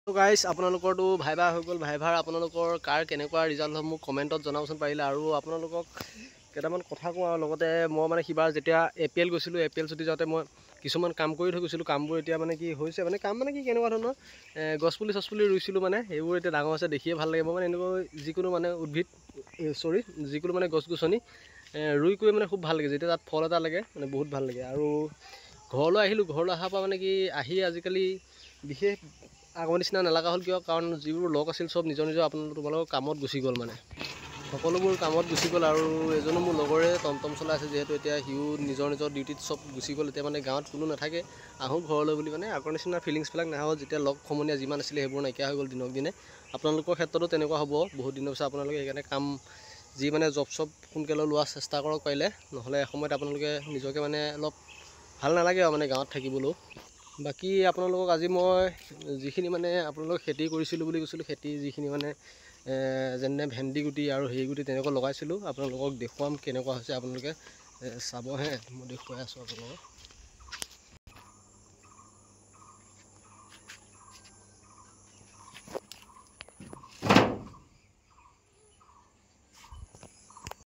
তো guys আপোনালোকৰটো viva হৈ গ'ল। ভাইভাৰ আপোনালোকৰ কাৰ কেনেকুৱা ৰিজাল্ট হ'ল মোক কমেণ্টত জনাবচোন পাৰিলে। আৰু আপোনালোকক কেইটামান কথা কওঁ আৰু লগতে মই মানে সিবাৰ যেতিয়া APL গৈছিলোঁ, APL ছুটি যাওঁতে মই কিছুমান কাম কৰি থৈ গৈছিলোঁ। কামবোৰ এতিয়া মানে কি হৈছে, মানে কাম মানে কি কেনেকুৱা ধৰণৰ গছপুলি চছপুলি ৰুইছিলোঁ, মানে সেইবোৰ এতিয়া ডাঙৰ হৈছে, দেখিয়ে ভাল লাগে। মই মানে এনেকুৱা যিকোনো মানে যিকোনো মানে গছ গছনি ৰুই কৰি মানে খুব ভাল লাগে। যেতিয়া তাত ফল এটা লাগে মানে বহুত ভাল লাগে। আৰু ঘৰলৈ আহিলোঁ, ঘৰলৈ অহাৰ পৰা মানে কি আজিকালি বিশেষ আগৰ নিচিনা নালাগা হ'ল। কিয়? কাৰণ যিবোৰ লগ আছিল চব নিজৰ তোমালোকৰ কামত গুচি গ'ল, মানে সকলোবোৰ কামত গুচি গ'ল। আৰু এজনো মোৰ লগৰে টমটম চলাই আছে, যিহেতু এতিয়া সিও নিজৰ ডিউটিত চব গুচি গ'ল। এতিয়া মানে গাঁৱত কোনো নাথাকে, আহোঁ ঘৰলৈ বুলি। মানে আগৰ নিচিনা ফিলিংছবিলাক নাহে, যেতিয়া লগ সমনীয়া যিমান আছিলে সেইবোৰ নাইকিয়া হৈ গ'ল দিনক দিনে। আপোনালোকৰ ক্ষেত্ৰতো তেনেকুৱা হ'ব বহুত দিনৰ পিছত। আপোনালোকে সেইকাৰণে কাম যি মানে জব সোনকালে লোৱাৰ চেষ্টা কৰক পাৰিলে, নহ'লে এসময়ত আপোনালোকে নিজকে মানে অলপ ভাল নালাগে আৰু মানে গাঁৱত থাকিবলৈও। বাকী আপোনালোকক আজি মই যিখিনি মানে আপোনালোক খেতি কৰিছিলোঁ বুলি কৈছিলোঁ, খেতি যিখিনি মানে যেনে ভেন্দি গুটি আৰু হেৰি গুটি তেনেকুৱা লগাইছিলোঁ, আপোনালোকক দেখুৱাম কেনেকুৱা হৈছে। আপোনালোকে চাবহে, মই দেখুৱাই আছোঁ আপোনালোকক।